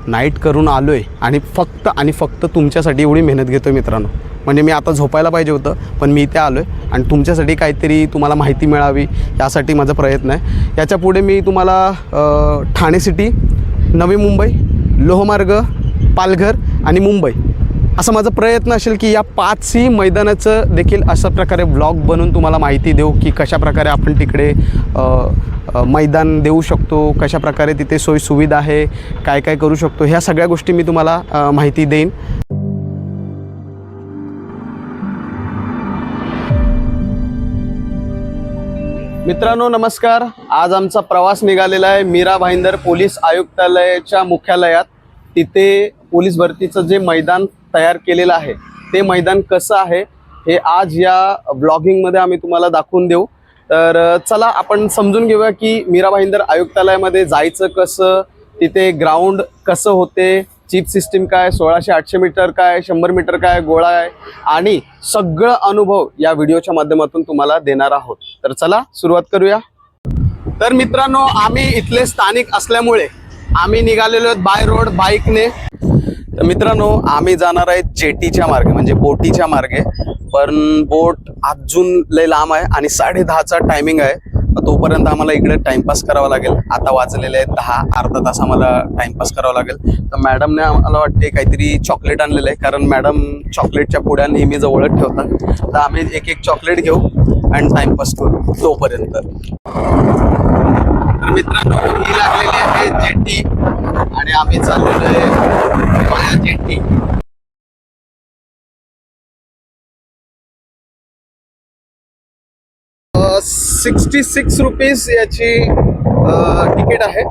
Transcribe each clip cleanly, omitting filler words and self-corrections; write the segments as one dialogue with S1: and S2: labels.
S1: Night करून आलो आहे आणि फक्त तुमच्यासाठी एवढी मेहनत घेतो आहे मित्रांनो. म्हणजे मी आता झोपायला पाहिजे होतं, पण मी इथे आलो आहे आणि तुमच्यासाठी काहीतरी तुम्हाला माहिती मिळावी यासाठी माझा प्रयत्न आहे. याच्या पुढे मी तुम्हाला ठाणे सिटी, नवी मुंबई, लोहमार्ग, पालघर आणि मुंबई असा माझा प्रयत्न असेल की या 5ही मैदानाचं देखील अशा प्रकारे ब्लॉग बनवून तुम्हाला माहिती देऊ की कशाप्रकारे आपण तिकडे मैदान देऊ शकतो, कशाप्रकारे तिथे सोयीसुविधा आहे, काय काय करू शकतो, ह्या सगळ्या गोष्टी मी तुम्हाला माहिती देईन. मित्रांनो नमस्कार. आज आमचा प्रवास निघालेला आहे मीरा भाईंदर पोलीस आयुक्तालयाच्या मुख्यालयात. तिथे पोलीस भरतीचं जे मैदान तयार केलेलं आहे ते मैदान कसं आहे हे आज या ब्लॉगिंगमध्ये आम्ही तुम्हाला दाखवून देऊ. तर चला आपण समजून घेऊया की मीरा भाईंदर आयुक्तालयामध्ये जायचं कसं, तिथे ग्राउंड कसं होते, चीप सिस्टीम काय, 1600-800 मीटर काय, 100 मीटर काय, गोळा आहे आणि सगळं अनुभव या व्हिडिओच्या माध्यमातून तुम्हाला देणार आहोत. तर चला सुरुवात करूया. तर मित्रांनो आम्ही इथले स्थानिक असल्यामुळे आम्ही निघालेलो आहोत बाय रोड बाईकने. तर मित्रांनो आम्ही जाणार आहे जेटीच्या मार्गे म्हणजे बोटीच्या मार्गे, पण बोट अजून लय लांब आहे आणि 10:30चा टायमिंग आहे. तोपर्यंत आम्हाला इकडे टाइमपास करावा लागेल. आता वाजलेले आहेत 10, अर्धा तास आम्हाला टाइमपास करावा लागेल. तर मॅडमने आम्हाला वाटते काहीतरी चॉकलेट आणलेलं आहे, कारण मॅडम चॉकलेटच्या पुड्या नेहमी जवळच ठेवतात. तर आम्ही एक चॉकलेट घेऊ आणि टाइमपास करू तोपर्यंत. तर मित्रांनो ही लागलेली आहे जेटी आणि आम्ही चाललेलो आहे जेटी. 66 रुपीज याची तिकीट आहे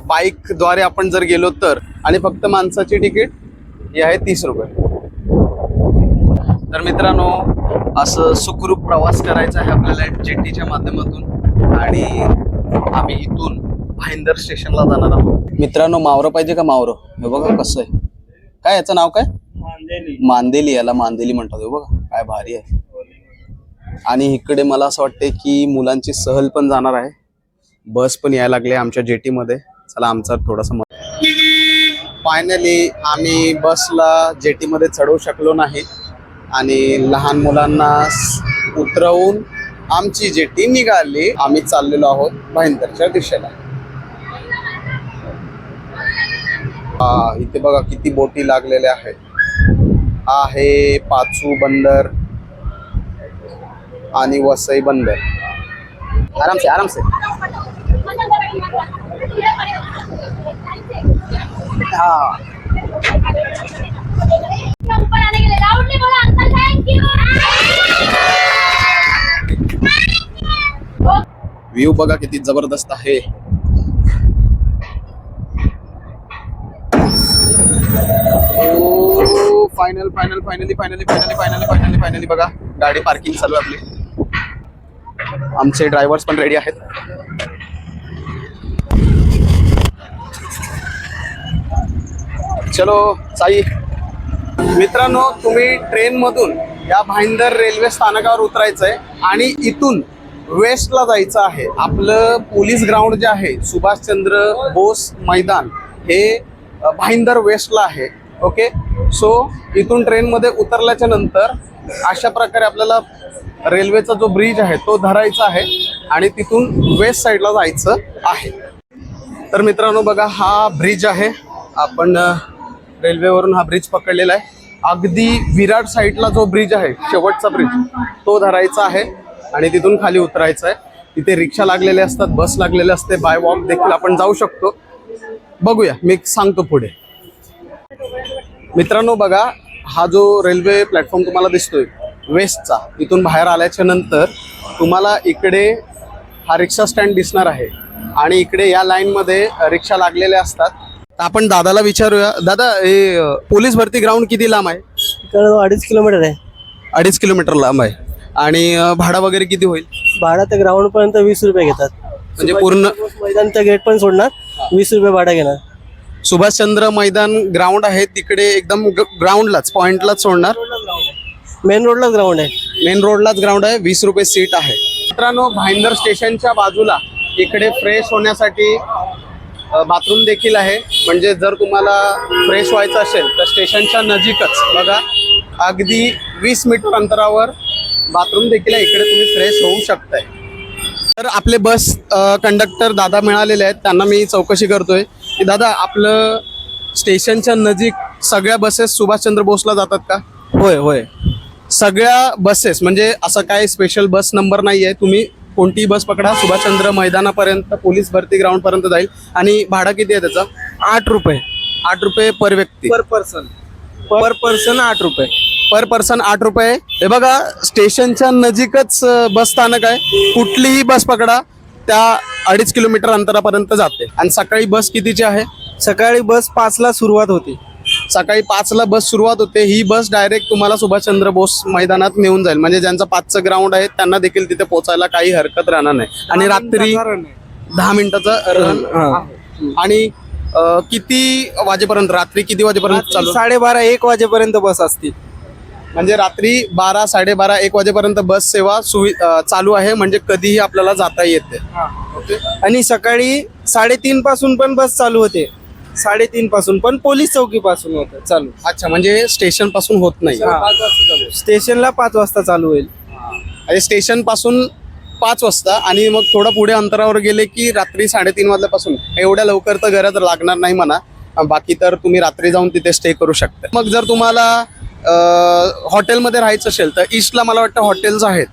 S1: बाईकद्वारे आपण जर गेलो तर, आणि फक्त माणसाची तिकीट ही आहे 30 रुपये. तर मित्रांनो असं सुखरूप प्रवास करायचा आहे आपल्याला जेटीच्या माध्यमातून आणि आम्ही इथून भाईंदर स्टेशनला जाणार आहोत. मित्रांनो मावरं पाहिजे का मावरं? हे बघा कसं आहे. काय याचं नाव काय? मांदेली. याला मांदेली म्हणतात. हे बघा काय भारी आहे. आणि इकडे मला असं वाटते की मुलांची सहल पण जाणार आहे. बस पण यायला लागले आमच्या जेटीमध्ये. चला आमचा थोडासा फायनली आम्ही बसला जेटीमध्ये चढवू शकलो नाही आणि लहान मुलांना उतरवून आमची जेटी निघाली. आम्ही चाललेलो आहोत भाईंदरच्या दिशेला. इथे बघा किती बोटी लागलेल्या आहेत. आहे पाचू बंदर आणि वसई बंदर. आराम से आराम से. हाँ व्ह्यू बघा किती जबरदस्त आहे. फायनली बघा गाडी पार्किंग चालू आहे आपली. आमचे ड्रायव्हर्स पण रेडी आहेत. चलो साई. मित्रांनो तुम्ही ट्रेन मधून या भाईंदर रेल्वे स्थानकावर उतरायचंय आणि इथून वेस्टला जायचं आहे. आपलं पोलीस ग्राउंड जे आहे सुभाषचंद्र बोस मैदान हे भाईंदर वेस्टला आहे. ओके. सो इथून ट्रेनमध्ये उतरल्याच्या नंतर अशा प्रकारे आपल्याला रेल्वेचा जो ब्रिज आहे तो धरायचा आहे आणि तिथून वेस्ट साईडला जायचं आहे. तर मित्रांनो बघा हा ब्रिज आहे. आपण रेल्वेवरून हा ब्रिज पकडलेला आहे. अगदी विराट साईडला जो ब्रिज आहे शेवटचा ब्रिज तो धरायचा आहे आणि तिथून खाली उतरायचं आहे. तिथे रिक्षा लागलेले असतात, बस लागलेले असते, बाय वॉक देखील आपण जाऊ शकतो. बघूया मी सांगतो पुढे. मित्रांनो बघा हा जो रेल्वे प्लॅटफॉर्म तुम्हाला दिसतोय वेस्टचा, इथून बाहेर आल्याच्या नंतर तुम्हाला इकडे हा रिक्षा स्टँड दिसणार आहे आणि इकडे या लाईनमध्ये रिक्षा लागलेल्या असतात. आपण दादाला विचारूया. दादा हे पोलीस भरती ग्राउंड किती लांब आहे?
S2: 2.5 किलोमीटर आहे.
S1: 2.5 किलोमीटर लांब आहे. आणि भाडा वगैरे किती होईल?
S2: भाडा तर ग्राउंड पर्यंत 20 रुपये घेतात.
S1: म्हणजे पूर्ण
S2: मैदानच्या गेट पण सोडणार 20 रुपये भाडा घेणार.
S1: सुभाषचंद्र मैदान ग्राउंड आहे तिकडे एकदम ग्राउंडलाच पॉइंटलाच सोडणार.
S2: मेन रोडलाच ग्राउंड आहे.
S1: मेन रोडलाच ग्राउंड आहे. 20 रुपये सीट आहे. मित्रांनो भाईंदर स्टेशनच्या बाजूला इकडे फ्रेश होण्यासाठी बाथरूम देखील आहे. म्हणजे जर तुम्हाला फ्रेश व्हायचं असेल तर स्टेशनच्या नजीकच बघा अगदी 20 मीटर अंतरावर बाथरूम देखील आहे. इकडे तुम्ही फ्रेश होऊ शकताय. तर आपले बस कंडक्टर दादा मिळालेले आहेत, त्यांना मी चौकशी करतोय की दादा आपलं स्टेशनच्या नजीक सगळ्या बसेस सुभाषचंद्र बोसला जातात का?
S3: होय होय.
S1: सगळ्या बसेस म्हणजे असं काय स्पेशल बस नंबर नाही आहे, तुम्ही कोणतीही बस पकडा सुभाषचंद्र मैदानापर्यंत पोलीस भरती ग्राउंड पर्यंत जाईल. आणि भाडं किती आहे त्याचं?
S3: 8 रुपये
S1: 8 रुपये पर व्यक्ती.
S3: पर पर्सन 8 रुपये.
S1: पर पर्सन 8 रुपये. हे बघा स्टेशनच्या नजीकच बस स्थानक आहे. कुठलीही बस पकडा त्या 2.5 किलोमीटर अंतरापर्यंत जाते. आणि सकाळी बस कितीची आहे?
S3: सकाळी बस 5ला सुरुवात होती.
S1: सकाळी 5ला बस सुरुवात होते. ही बस डायरेक्ट तुम्हाला सुभाषचंद्र बोस मैदानात नेऊन जाईल. म्हणजे ज्यांचं 5चं ग्राउंड आहे त्यांना देखील तिथे पोहोचायला काही हरकत राहणार नाही. आणि रात्री 10 मिनिटाचा रन. आणि किती वाजेपर्यंत, रात्री किती वाजेपर्यंत चालू?
S3: 12:30-1 वाजेपर्यंत बस असतील.
S1: म्हणजे रात्री 12, 12:30, 1 वाजेपर्यंत बस सेवा चालू आहे. म्हणजे कधीही आपल्याला जाता येते. ओके.
S3: आणि सकाळी 3:30 पासून पण बस चालू होते. 3:30 पासून पण पोलीस चौकी पासून होतं चालू.
S1: अच्छा, म्हणजे स्टेशन पासून होत नाही.
S3: स्टेशनला 5 वाजता चालू होईल.
S1: आणि स्टेशन पासून 5 वाजता आणि मग थोडं पुढे अंतरावर गेले की रात्री 3:30 वाजल्यापासून. एवढ्या लवकर तर गरज लागणार नाही म्हणा. बाकी तर तुम्ही रात्री जाऊन तिथे स्टे करू शकता. मग जर तुम्हाला हॉटेलमध्ये राहायचं असेल तर ईस्टला मला वाटतं हॉटेल्स आहेत.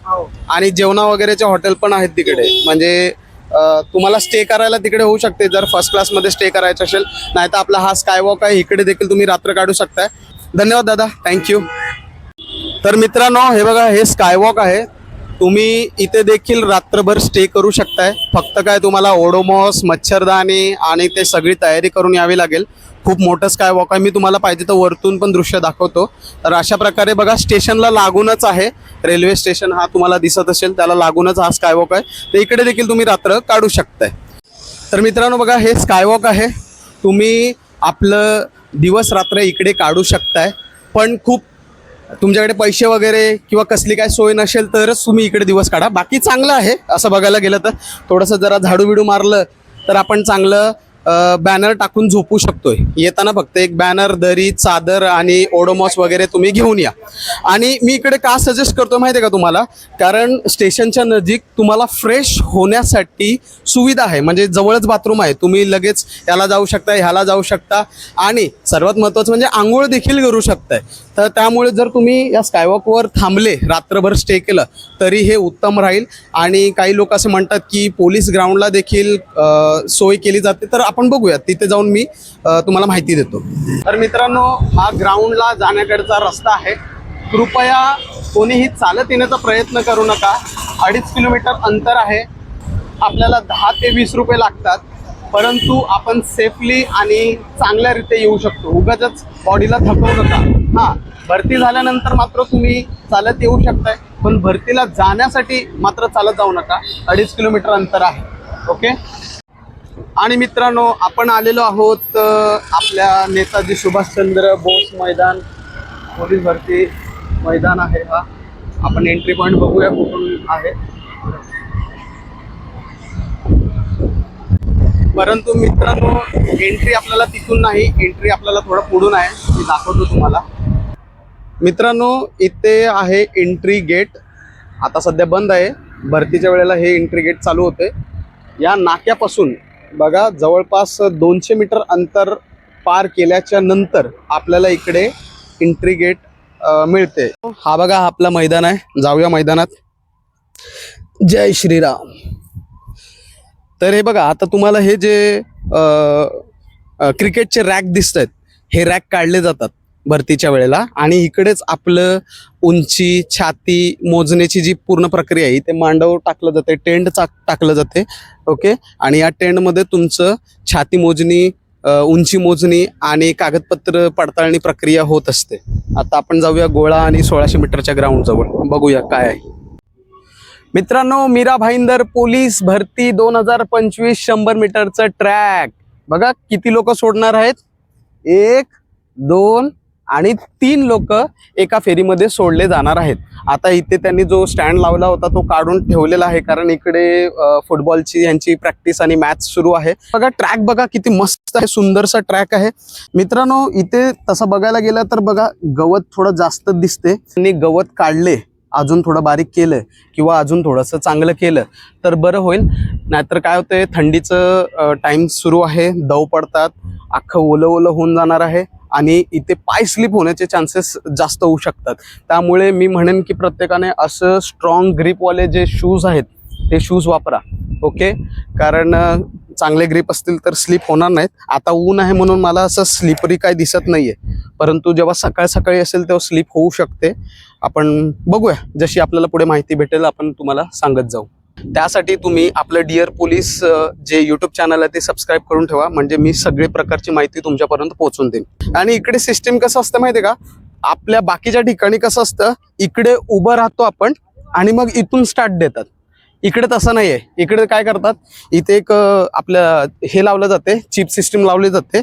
S1: आणि जेवणा वगैरेचे हॉटेल पण आहेत तिकडे. म्हणजे तुम्हाला स्टे करायला तिकडे होऊ शकते जर फर्स्ट क्लासमध्ये स्टे करायचं असेल. नाही तर आपला हा स्कायवॉक आहे, इकडे देखील तुम्ही रात्र काढू शकताय. धन्यवाद दादा, थँक्यू. तर मित्रांनो हे बघा हे स्कायवॉक आहे. तुम्ही इथे देखील रात्रभर स्टे करू शकताय. फक्त काय तुम्हाला ओडोमॉस, मच्छरदाणी आणि ते सगळी तयारी करून यावी लागेल. खूप मोठं स्कायवॉक आहे. मी तुम्हाला पाहिजे तर वरतून पण दृश्य दाखवतो. तर अशा प्रकारे बघा स्टेशनला लागूनच आहे. रेल्वे स्टेशन हा तुम्हाला दिसत असेल त्याला लागूनच हा स्कायवॉक आहे. तर इकडे देखील तुम्ही रात्र काढू शकताय. तर मित्रांनो बघा हे स्कायवॉक आहे. तुम्ही आपलं दिवस रात्र इकडे काढू शकताय. पण खूप तुमच्याकडे पैसे वगैरे किंवा कसली काय सोय नसेल तरच तुम्ही इकडे दिवस काढा. बाकी चांगलं आहे असं बघायला गेलं तर. थोडंसं जरा झाडू बिडू मारलं तर आपण चांगलं बॅनर टाकून झोपू शकतोय. येताना फक्त एक बॅनर, दरी, चादर आणि ओडोमॉस वगैरे तुम्ही घेऊन या. आणि मी इकडे का सजेस्ट करतो माहिती आहे का तुम्हाला? कारण स्टेशनच्या नजीक तुम्हाला फ्रेश होण्यासाठी सुविधा आहे. म्हणजे जवळच बाथरूम आहे. तुम्ही लगेच याला जाऊ शकता, ह्याला जाऊ शकता आणि सर्वात महत्त्वाचं म्हणजे आंघोळ देखील करू शकताय. तर त्यामुळे जर तुम्ही या स्कायवॉकवर थांबले, रात्रभर स्टे केलं तरी हे उत्तम राहील. आणि काही लोक असे म्हणतात की पोलीस ग्राउंडला देखील सोय केली जाते. तर आपण बघूयात, तिथे जाऊन मी तुम्हाला माहिती देतो. तर मित्रांनो हा ग्राउंडला जाण्याकडचा रस्ता आहे. कृपया कोणीही चालत येण्याचा प्रयत्न करू नका. 2.5 किलोमीटर अंतर आहे. आपल्याला 10 ते 20 रुपये लागतात. परंतु आपण सेफली आणि चांगल्यारीत्या येऊ शकतो. उगाचच बॉडीला थकवू नका. हां, भरती झाल्यानंतर मात्र तुम्ही चालत येऊ शकताय. पण भरतीला जाण्यासाठी मात्र चालत जाऊ नका. 2.5 किलोमीटर अंतर आहे. ओके. आणि मित्रांनो आपण आलेलो आहोत आपल्या नेताजी सुभाषचंद्र बोस मैदान, पोलीस भरती मैदान आहे हा. आपण एंट्री पॉईंट बघूया कुठून आहे. परंतु मित्रांनो एंट्री आपल्याला तिथून नाही, एंट्री आपल्याला थोडं पुढून आहे. मी दाखवतो तुम्हाला. मित्रांनो इथे आहे एंट्री गेट. आता सध्या बंद आहे. भरतीच्या वेळेला हे एंट्री गेट चालू होते. या नाक्यापासून बघा जवळपास 200 मीटर अंतर पार केल्याच्या नंतर आपल्याला इकडे एंट्री गेट मिळते. हा बघा आपला मैदान आहे. जाऊया मैदानात. जय श्रीराम. तर हे बघा आता तुम्हाला हे जे क्रिकेटचे रॅक दिसत आहेत हे रॅक काढले जातात भरतीच्या वेळेला. आणि इकडेच आपलं उंची, छाती मोजण्याची जी पूर्ण प्रक्रिया आहे इथे मांडव टाकलं जाते, टेंट टाकलं जाते. ओके. आणि या टेंटमध्ये तुमचं छाती मोजणी, उंची मोजणी आणि कागदपत्र पडताळणी प्रक्रिया होत असते. आता आपण जाऊया गोळा आणि 1600 मीटरच्या ग्राउंड जवळ, बघूया काय आहे. मित्रांनो मीरा भाईंदर पोलीस भरती 2025 100 मीटरचं ट्रॅक बघा किती लोक सोडणार आहेत. 1, 2 आणि 3 लोक एका फेरीमध्ये सोडले जाणार आहेत. आता इथे त्यांनी जो स्टँड लावला होता तो काढून ठेवलेला आहे, कारण इकडे फुटबॉलची यांची प्रॅक्टिस आणि मॅच सुरू आहे. बघा ट्रॅक बघा किती मस्त आहे, सुंदरसा ट्रॅक आहे मित्रांनो. इथे तसं बघायला गेलं तर बघा गवत थोडं जास्त दिसते. त्यांनी गवत काढले, अजून थोडं बारीक केलं किंवा अजून थोडंसं चांगलं केलं तर बरं होईल. नाहीतर काय होतंय, थंडीचं टाइम सुरू आहे, दव पडतात, अख्खं ओलं ओलं होऊन जाणार आहे आणि इथे पाय स्लिप होण्याचे चान्सेस जास्त होऊ शकतात. त्यामुळे मी म्हणेन की प्रत्येकाने असं स्ट्रॉंग ग्रिपवाले जे शूज आहेत ते शूज वापरा. ओके, कारण चांगले ग्रिप असतील तर स्लिप होणार नाहीत. आता ऊन आहे म्हणून मला असं स्लिपरी काय दिसत नाहीये, परंतु जेव्हा सकाळ सकाळी असेल तेव्हा स्लिप होऊ शकते. आपण बघूया, जशी आपल्याला पुढे माहिती भेटेल आपण तुम्हाला सांगत जाऊ. त्यासाठी तुम्ही आपलं डिअर पोलीस जे यूट्यूब चॅनल आहे ते सबस्क्राईब करून ठेवा, म्हणजे मी सगळे प्रकारची माहिती तुमच्यापर्यंत पोहोचून देईन. आणि इकडे सिस्टीम कसं असतं माहिती आहे का, आपल्या बाकीच्या ठिकाणी कसं असतं, इकडे उभं राहतो आपण आणि मग इथून स्टार्ट देतात. इकडे तसं नाही आहे. इकडे काय करतात, इथे एक आपल्या हे लावलं जाते, चिप सिस्टीम लावली जाते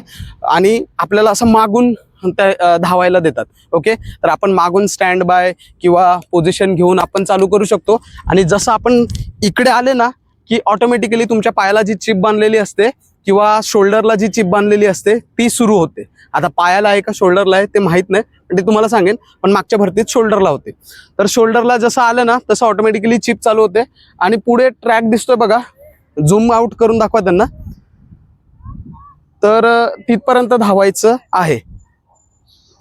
S1: आणि आपल्याला असं मागून त्या धावायला देतात. ओके, तर आपण मागून स्टँड बाय किंवा पोझिशन घेऊन आपण चालू करू शकतो. आणि जसं आपण इकडे आले ना की ऑटोमॅटिकली तुमच्या पायाला जी चिप बांधलेली असते किंवा शोल्डरला जी चिप बांधलेली असते ती सुरू होते. आता पायाला आहे का शोल्डरला आहे ते माहीत नाही, पण ते तुम्हाला सांगेन, पण मागच्या भरतीत शोल्डरला होते. तर शोल्डरला जसं आलं ना तसं ऑटोमॅटिकली चिप चालू होते आणि पुढे ट्रॅक दिसतोय बघा, झूम आउट करून दाखवा त्यांना. तर तिथपर्यंत धावायचं आहे.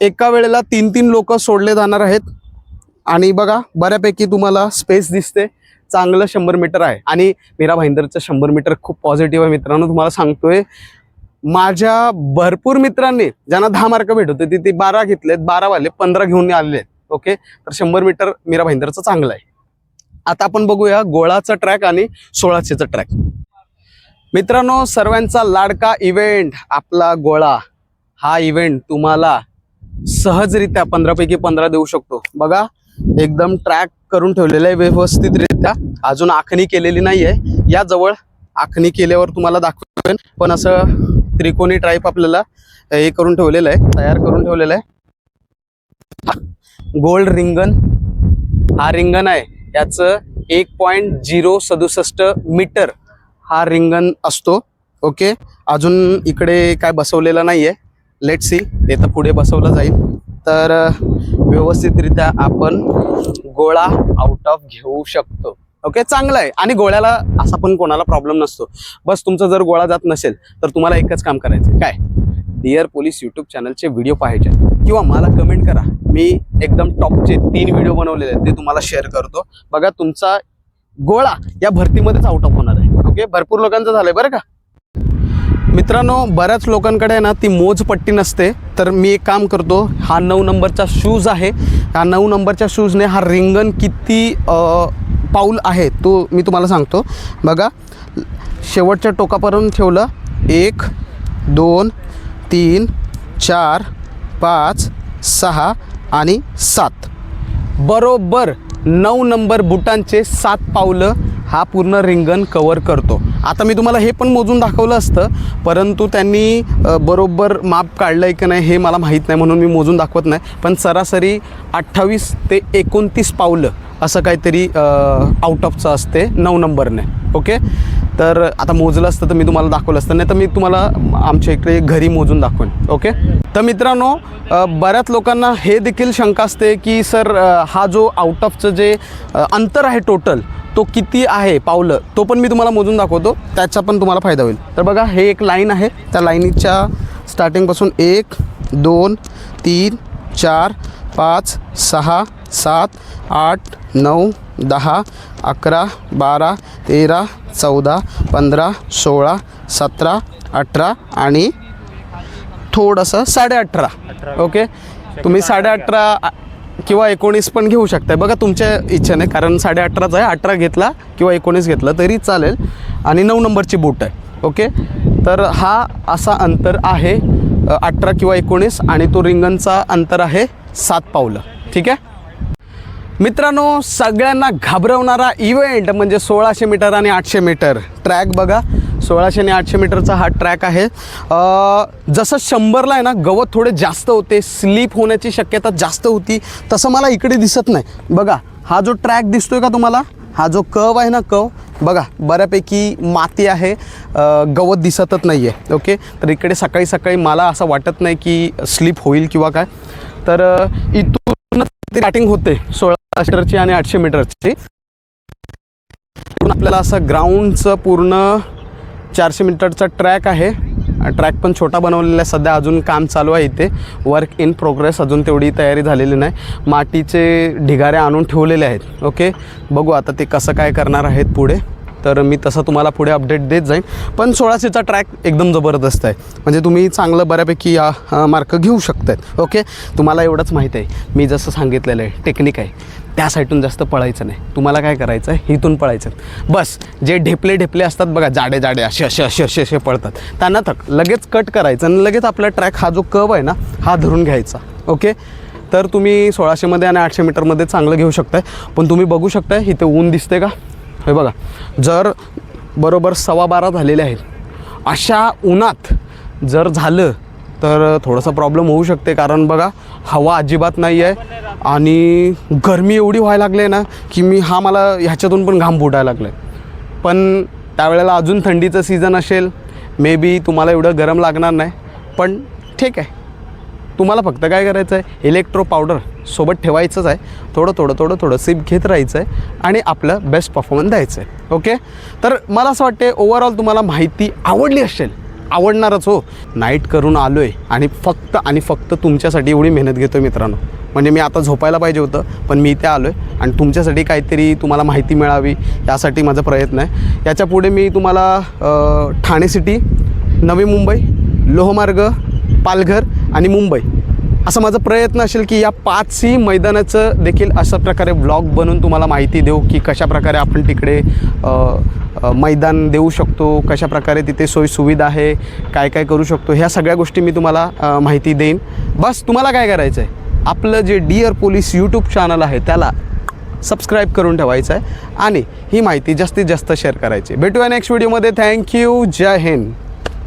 S1: एका वेळेला 3 लोक सोडले जाणार आहेत आणि बघा बऱ्यापैकी तुम्हाला स्पेस दिसते. चांगलं 100 मीटर आहे आणि मीरा भाईंदरचं 100 मीटर खूप पॉझिटिव्ह आहे मित्रांनो. तुम्हाला सांगतोय, माझ्या भरपूर मित्रांनी ज्यांना 10 मार्क भेट होते ते 12 घेतलेत, 12 वाले 15 घेऊन आलेले. ओके, तर 100 मीटर मीरा भाईंदरचं चांगलं आहे. आता आपण बघूया गोळाचा ट्रॅक आणि 1600चा ट्रॅक. मित्रांनो, सर्वांचा लाडका इव्हेंट आपला गोळा. हा इव्हेंट तुम्हाला सहजरित्या 15 पैकी 15 देऊ शकतो. बघा एकदम ट्रॅक करून ठेवलेलं आहे व्यवस्थितरित्या, अजून आखणी केलेली नाहीये. या जवळ आखणी केल्यावर तुम्हाला दाखवेन, पण असं त्रिकोणी टाईप आपल्याला हे करून ठेवलेलं आहे, तयार करून ठेवलेलं आहे. गोल्ड रिंगण, हा रिंगण आहे, याचं 1.067 मीटर हा रिंगण असतो. ओके, अजून इकडे काय बसवलेलं नाहीये, लेट सी, ते तर पुढे बसवलं जाईल. तर व्यवस्थितरित्या आपण गोळा आउट ऑफ घेऊ शकतो. ओके, चांगलं आहे. आणि गोळ्याला असा पण कोणाला प्रॉब्लेम नसतो. बस तुमचा जर गोळा जात नसेल तर तुम्हाला एकच काम करायचं, काय, डिअर पोलीस यूट्यूब चॅनलचे व्हिडिओ पाहायचे किंवा मला कमेंट करा. मी एकदम टॉपचे 3 व्हिडिओ बनवलेले आहेत, ते तुम्हाला शेअर करतो. बघा तुमचा गोळा या भरतीमध्येच आउट ऑफ होणार आहे. ओके, भरपूर लोकांचं झालंय बरं का मित्रांनो. बऱ्याच लोकांकडे ना ती मोजपट्टी नसते, तर मी एक काम करतो, हा 9 नंबरचा शूज आहे. ह्या 9 नंबरच्या शूजने हा रिंगण किती पाऊल आहे तो मी तुम्हाला सांगतो. बघा, शेवटच्या टोकापर्यंत ठेवलं, 1 2 3 4 5 6 आणि 7, बरोबर 9 नंबर बुटांचे 7 पावलं हा पूर्ण रिंगण कवर करतो. आता मी तुम्हाला हे पण मोजून दाखवलं असतं, परंतु त्यांनी बरोबर माप काढलं आहे की नाही हे मला माहीत नाही, म्हणून मी मोजून दाखवत नाही. पण सरासरी 28 ते 29 पावलं असं काहीतरी आउट ऑफचं असते 9 नंबरने. ओके, तर आता मोजलं असतं तर मी तुम्हाला दाखवलं असतं, नाही तर मी तुम्हाला आमच्या इकडे घरी मोजून दाखवेन. ओके, तर मित्रांनो, बऱ्याच लोकांना हे देखील शंका असते की सर हा जो आउट ऑफचं जे अंतर आहे टोटल तो किती आहे पावलं, तो पण मी तुम्हाला मोजून दाखवतो, त्याचा पण तुम्हाला फायदा होईल. तर बघा, हे एक लाईन आहे, त्या लाईनीच्या स्टार्टिंगपासून 1 2 3 4 5 6 7 8 9 10 11 12 13 14 15 16 17 18 आणि थोडंसं 18.5. ओके, तुम्ही 18.5 किंवा 19 पण घेऊ शकताय, बघा तुमच्या इच्छेने, कारण 18.5 आहे, 18 घेतला किंवा 19 घेतला तरी चालेल. आणि 9 नंबरची बूट आहे. ओके, तर हा असा अंतर आहे 18 किंवा 19 आणि तो रिंगणचा अंतर आहे 7 पावलं. ठीक आहे मित्रांनो, सगळ्यांना घाबरवणारा इव्हेंट म्हणजे 1600 मीटर आणि 800 मीटर ट्रॅक. बघा 1600 आणि 800 मीटरचा हा ट्रॅक आहे. जसं 100ला आहे ना गवत थोडे जास्त होते, स्लिप होण्याची शक्यता जास्त होती, तसं मला इकडे दिसत नाही. बघा हा जो ट्रॅक दिसतोय का तुम्हाला, हा जो कर्व आहे ना, कर्व बघा बऱ्यापैकी माती आहे, गवत दिसतच नाही आहे. ओके, तर इकडे सकाळी सकाळी मला असं वाटत नाही की स्लिप होईल किंवा काय. तर इथून स्टार्टिंग होते 1600 मीटरची आणि 800 मीटरची. आपल्याला असं ग्राउंडचं पूर्ण 400 मीटरचा ट्रॅक आहे. ट्रॅक पण छोटा बनवलेला आहे. सध्या अजून काम चालू आहे, इथे वर्क इन प्रोग्रेस, अजून तेवढी तयारी झालेली नाही. मातीचे ढिगारे आणून ठेवलेले आहेत. ओके, बघू आता ते कसं काय करणार आहेत पुढे, तर मी तसं तुम्हाला पुढे अपडेट देत जाईन. पण 1600चा ट्रॅक एकदम जबरदस्त आहे, म्हणजे तुम्ही चांगलं बऱ्यापैकी मार्क घेऊ शकतात. ओके, तुम्हाला एवढंच माहीत आहे, मी जसं सांगितलेलं आहे टेक्निक आहे, त्या साईडून जास्त पळायचं नाही. तुम्हाला काय करायचं आहे, इथून पळायचं बस. जे ढेपले असतात बघा, जाडे असे पळतात, त्यांना लगेच कट करायचं आणि लगेच आपला ट्रॅक हा जो कर्व आहे ना, हा धरून घ्यायचा. ओके, तर तुम्ही 1600मध्ये आणि 800 मीटरमध्ये चांगलं घेऊ शकताय. पण तुम्ही बघू शकताय इथे ऊन दिसते का, हे बघा, जर बरोबर 12:15 झालेले आहेत, अशा उन्हात जर झालं तर थोडंसं प्रॉब्लेम होऊ शकते. कारण बघा हवा अजिबात नाही आहे आणि गरमी एवढी व्हायला लागली आहे ना की मला ह्याच्यातून पण घाम फुटायला लागलं आहे. पण त्यावेळेला अजून थंडीचं सीझन असेल, मे बी तुम्हाला एवढं गरम लागणार नाही. पण ठीक आहे, तुम्हाला फक्त काय करायचं आहे, इलेक्ट्रो पावडर सोबत ठेवायचंच आहे. थोडं सिप घेत राहायचं आहे आणि आपलं बेस्ट परफॉर्मन्स द्यायचं आहे. ओके, तर मला असं वाटते ओव्हरऑल तुम्हाला माहिती आवडली असेल, आवडणारच हो. नाईट करून आलो आहे आणि फक्त तुमच्यासाठी एवढी मेहनत घेतो मित्रांनो. म्हणजे मी आता झोपायला पाहिजे होतं, पण मी इथे आलो आहे आणि तुमच्यासाठी काहीतरी तुम्हाला माहिती मिळावी यासाठी माझा प्रयत्न आहे. याच्या पुढे मी तुम्हाला ठाणे सिटी, नवी मुंबई, लोहमार्ग, पालघर आणि मुंबई असं माझा प्रयत्न असेल की या 5ही मैदानाचं देखील अशा प्रकारे ब्लॉग बनवून तुम्हाला माहिती देऊ की कशाप्रकारे आपण तिकडे मैदान देऊ शकतो, कशाप्रकारे तिथे सोयीसुविधा आहे, काय काय करू शकतो, ह्या सगळ्या गोष्टी मी तुम्हाला माहिती देईन. बस तुम्हाला काय करायचं आहे, आपलं जे डिअर पोलीस यूट्यूब चॅनल आहे त्याला सबस्क्राईब करून ठेवायचं आहे आणि ही माहिती जास्तीत जास्त शेअर करायची. भेटूया नेक्स्ट व्हिडिओमध्ये. थँक्यू, जय हिंद.